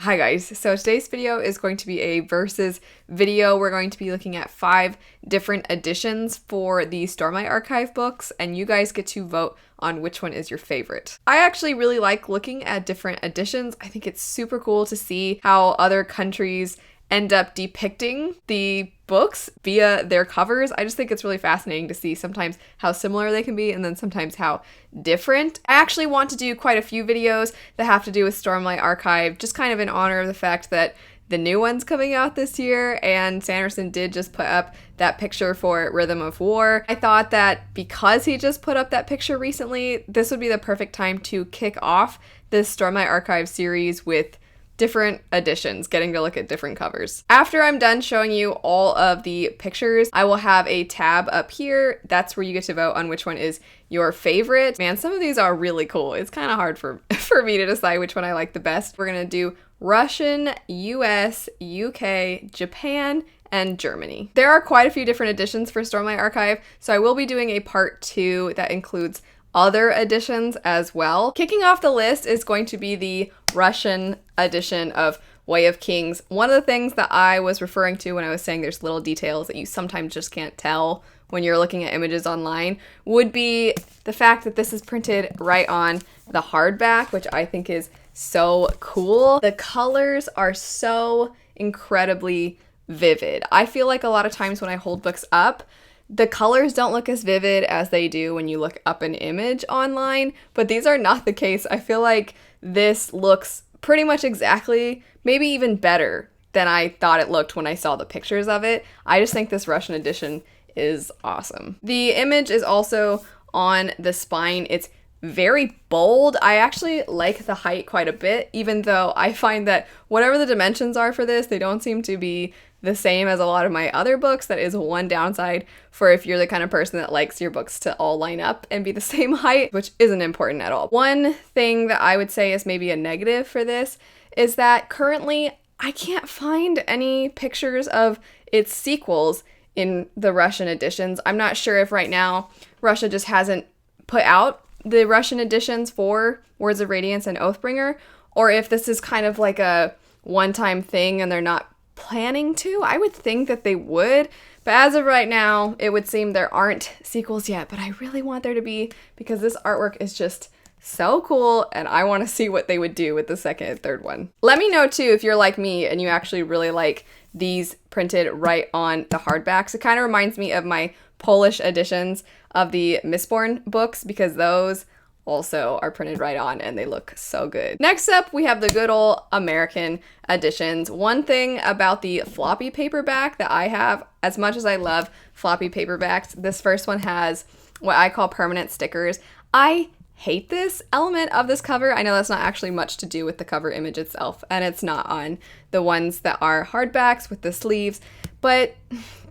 Hi guys, so today's video is going to be a versus video. We're going to be looking at 5 different editions for the Stormlight Archive books, and you guys get to vote on which one is your favorite. I actually really like looking at different editions. I think it's super cool to see how other countries end up depicting the books via their covers. I just think it's really fascinating to see sometimes how similar they can be and then sometimes how different. I actually want to do quite a few videos that have to do with Stormlight Archive, just kind of in honor of the fact that the new one's coming out this year, and Sanderson did just put up that picture for Rhythm of War. I thought that because he just put up that picture recently, this would be the perfect time to kick off this Stormlight Archive series with different editions, getting to look at different covers. After I'm done showing you all of the pictures, I will have a tab up here. That's where you get to vote on which one is your favorite. Man, some of these are really cool. It's kind of hard for me to decide which one I like the best. We're gonna do Russian, US, UK, Japan, and Germany. There are quite a few different editions for Stormlight Archive, so I will be doing a part 2 that includes other editions as well. Kicking off the list is going to be the Russian edition of Way of Kings. One of the things that I was referring to when I was saying there's little details that you sometimes just can't tell when you're looking at images online would be the fact that this is printed right on the hardback, which I think is so cool. The colors are so incredibly vivid. I feel like a lot of times when I hold books up, the colors don't look as vivid as they do when you look up an image online, but these are not the case. I feel like this looks pretty much exactly, maybe even better than I thought it looked when I saw the pictures of it. I just think this Russian edition is awesome. The image is also on the spine. It's very bold. I actually like the height quite a bit, even though I find that whatever the dimensions are for this, they don't seem to be the same as a lot of my other books. That is one downside for if you're the kind of person that likes your books to all line up and be the same height, which isn't important at all. One thing that I would say is maybe a negative for this is that currently I can't find any pictures of its sequels in the Russian editions. I'm not sure if right now Russia just hasn't put out the Russian editions for Words of Radiance and Oathbringer, or if this is kind of like a one-time thing and they're not planning to. I would think that they would, but as of right now, it would seem there aren't sequels yet, but I really want there to be because this artwork is just so cool and I want to see what they would do with the second and third one. Let me know too if you're like me and you actually really like these printed right on the hardbacks. It kind of reminds me of my Polish editions of the Mistborn books because those also are printed right on and they look so good. Next up, we have the good old American editions. One thing about the floppy paperback that I have, as much as I love floppy paperbacks, this first one has what I call permanent stickers. I hate this element of this cover. I know that's not actually much to do with the cover image itself, and it's not on the ones that are hardbacks with the sleeves, but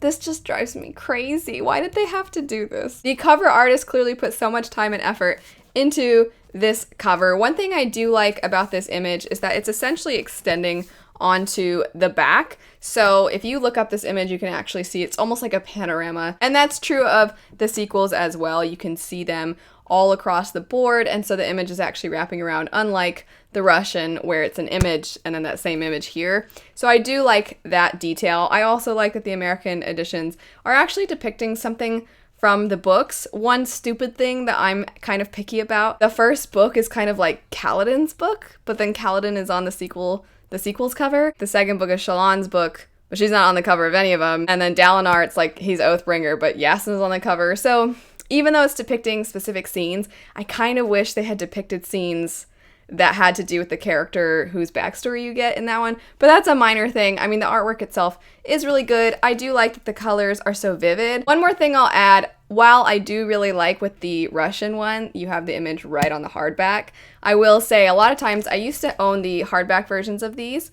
this just drives me crazy. Why did they have to do this? The cover artist clearly put so much time and effort into this cover. One thing I do like about this image is that it's essentially extending onto the back. So if you look up this image, you can actually see it's almost like a panorama. And that's true of the sequels as well. You can see them all across the board, and so the image is actually wrapping around, unlike the Russian where it's an image and then that same image here. So I do like that detail. I also like that the American editions are actually depicting something from the books. One stupid thing that I'm kind of picky about, the first book is kind of like Kaladin's book, but then Kaladin is on the sequel's cover. The second book is Shallan's book, but she's not on the cover of any of them. And then Dalinar, it's like he's Oathbringer, but Yasin's on the cover. So even though it's depicting specific scenes, I kind of wish they had depicted scenes that had to do with the character whose backstory you get in that one, but that's a minor thing. I mean, the artwork itself is really good. I do like that the colors are so vivid. One more thing I'll add, while I do really like with the Russian one, you have the image right on the hardback, I will say a lot of times I used to own the hardback versions of these,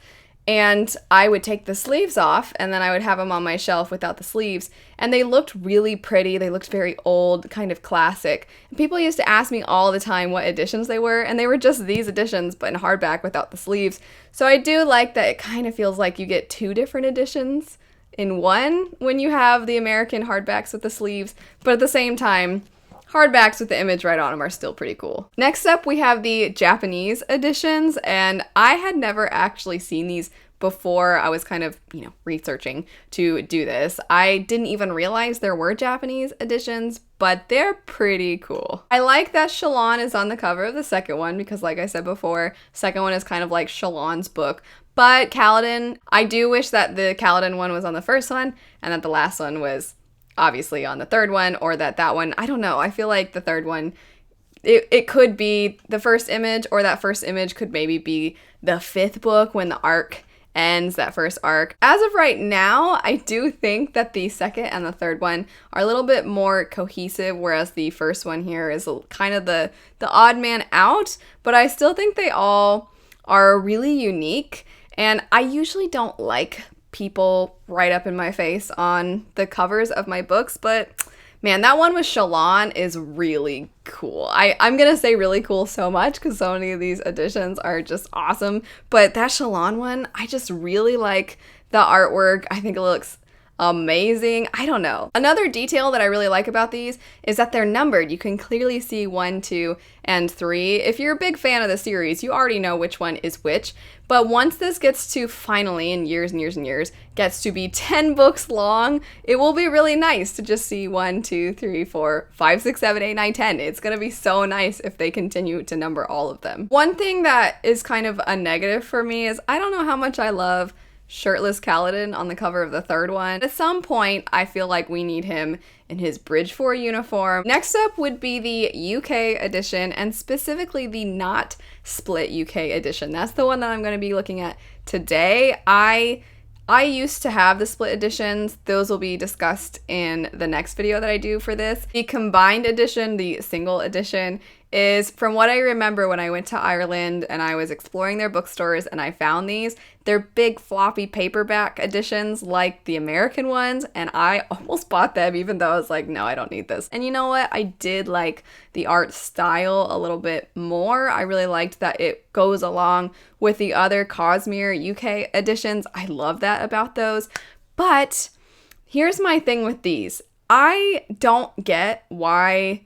and I would take the sleeves off and then I would have them on my shelf without the sleeves, and they looked really pretty. They looked very old, kind of classic. And people used to ask me all the time what editions they were, and they were just these editions but in hardback without the sleeves. So I do like that it kind of feels like you get 2 different editions in one when you have the American hardbacks with the sleeves, but at the same time, hardbacks with the image right on them are still pretty cool. Next up, we have the Japanese editions, and I had never actually seen these before I was kind of, researching to do this. I didn't even realize there were Japanese editions, but they're pretty cool. I like that Shalon is on the cover of the second one because, like I said before, second one is kind of like Shalon's book. But Kaladin, I do wish that the Kaladin one was on the first one and that the last one was obviously on the third one, or that one, I don't know. I feel like the third one, it could be the first image, or that first image could maybe be the fifth book when the arc ends, that first arc. As of right now, I do think that the second and the third one are a little bit more cohesive, whereas the first one here is kind of the odd man out, but I still think they all are really unique, and I usually don't like people right up in my face on the covers of my books, but man, that one with Shalon is really cool. I'm gonna say really cool so much because so many of these editions are just awesome, but that Shalon one, I just really like the artwork. I think it looks amazing. I don't know. Another detail that I really like about these is that they're numbered. You can clearly see 1, 2, and 3. If you're a big fan of the series, you already know which one is which. But once this gets to finally, in years and years and years, gets to be 10 books long, it will be really nice to just see 1, 2, 3, 4, 5, 6, 7, 8, 9, 10. It's going to be so nice if they continue to number all of them. One thing that is kind of a negative for me is I don't know how much I love shirtless Kaladin on the cover of the third one. At some point, I feel like we need him in his Bridge 4 uniform. Next up would be the UK edition, and specifically the not split UK edition. That's the one that I'm going to be looking at today. I used to have the split editions. Those will be discussed in the next video that I do for this. The combined edition, the single edition, is, from what I remember when I went to Ireland and I was exploring their bookstores and I found these, they're big floppy paperback editions like the American ones, and I almost bought them even though I was like, no, I don't need this. And you know what? I did like the art style a little bit more. I really liked that it goes along with the other Cosmere UK editions. I love that about those. But here's my thing with these. I don't get why...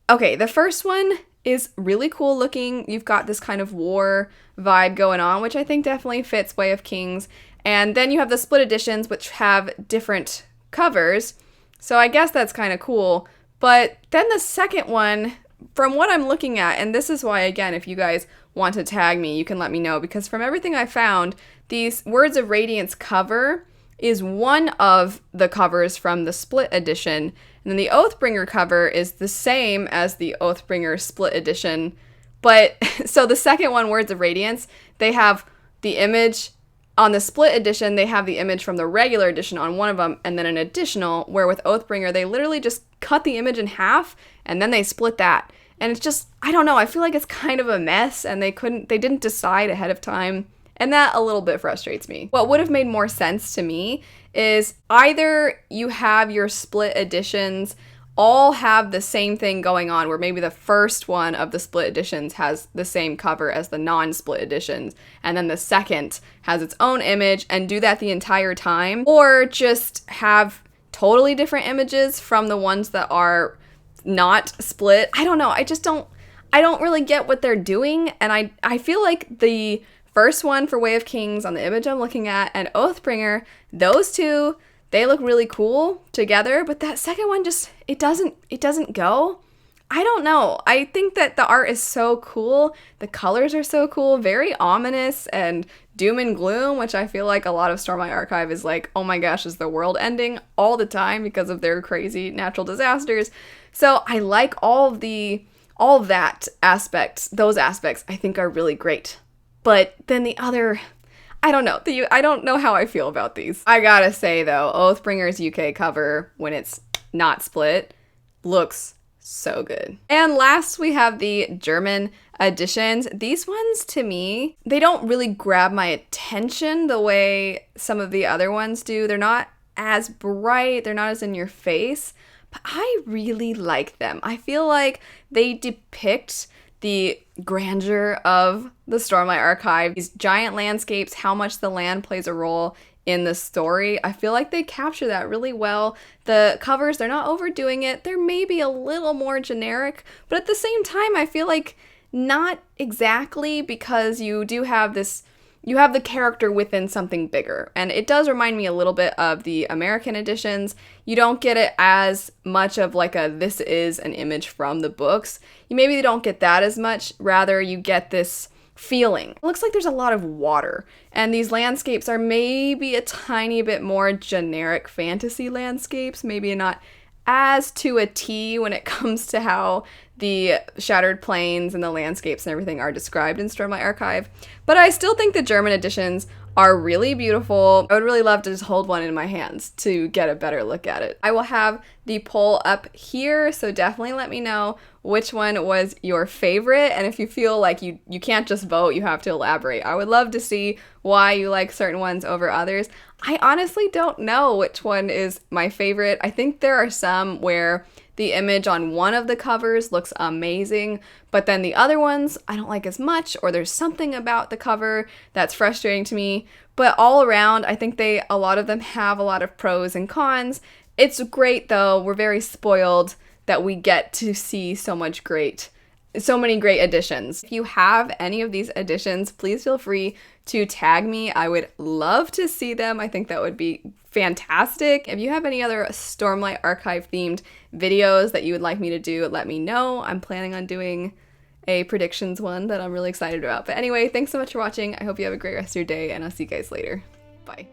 Okay, the first one is really cool looking. You've got this kind of war vibe going on, which I think definitely fits Way of Kings. And then you have the split editions, which have different covers. So I guess that's kind of cool. But then the second one, from what I'm looking at, and this is why, again, if you guys want to tag me, you can let me know. Because from everything I found, these Words of Radiance cover is one of the covers from the split edition. And then the Oathbringer cover is the same as the Oathbringer split edition. But, so the second one, Words of Radiance, they have the image on the split edition, they have the image from the regular edition on one of them, and then an additional, where with Oathbringer, they literally just cut the image in half, and then they split that. And it's just, I don't know, I feel like it's kind of a mess, and they didn't decide ahead of time. And that a little bit frustrates me. What would have made more sense to me is either you have your split editions all have the same thing going on, where maybe the first one of the split editions has the same cover as the non-split editions, and then the second has its own image, and do that the entire time, or just have totally different images from the ones that are not split. I don't know. I don't really get what they're doing, and I feel like the first one for Way of Kings on the image I'm looking at and Oathbringer, those two, they look really cool together, but that second one just, it doesn't go. I don't know. I think that the art is so cool. The colors are so cool, very ominous and doom and gloom, which I feel like a lot of Stormlight Archive is like, oh my gosh, is the world ending all the time because of their crazy natural disasters. So I like all of that aspects. Those aspects I think are really great. But then the other, I don't know. I don't know how I feel about these. I gotta say though, Oathbringer's UK cover, when it's not split, looks so good. And last we have the German editions. These ones, to me, they don't really grab my attention the way some of the other ones do. They're not as bright, they're not as in your face, but I really like them. I feel like they depict the grandeur of the Stormlight Archive, these giant landscapes, how much the land plays a role in the story. I feel like they capture that really well. The covers, they're not overdoing it. They're maybe a little more generic, but at the same time, I feel like not exactly, because you do have this, you have the character within something bigger. And it does remind me a little bit of the American editions. You don't get it as much of like a, this is an image from the books. You maybe don't get that as much. Rather, you get this feeling. It looks like there's a lot of water, and these landscapes are maybe a tiny bit more generic fantasy landscapes, maybe not as to a T when it comes to how the Shattered Plains and the landscapes and everything are described in Stormlight Archive. But I still think the German editions are really beautiful. I would really love to just hold one in my hands to get a better look at it. I will have the poll up here, so definitely let me know which one was your favorite, and if you feel like you can't just vote, you have to elaborate. I would love to see why you like certain ones over others. I honestly don't know which one is my favorite. I think there are some where the image on one of the covers looks amazing, but then the other ones I don't like as much, or there's something about the cover that's frustrating to me. But all around, I think a lot of them have a lot of pros and cons. It's great though. We're very spoiled that we get to see so many great additions. If you have any of these additions, please feel free to tag me. I would love to see them. I think that would be fantastic. If you have any other Stormlight Archive themed videos that you would like me to do, let me know. I'm planning on doing a predictions one that I'm really excited about. But anyway, thanks so much for watching. I hope you have a great rest of your day, and I'll see you guys later. Bye.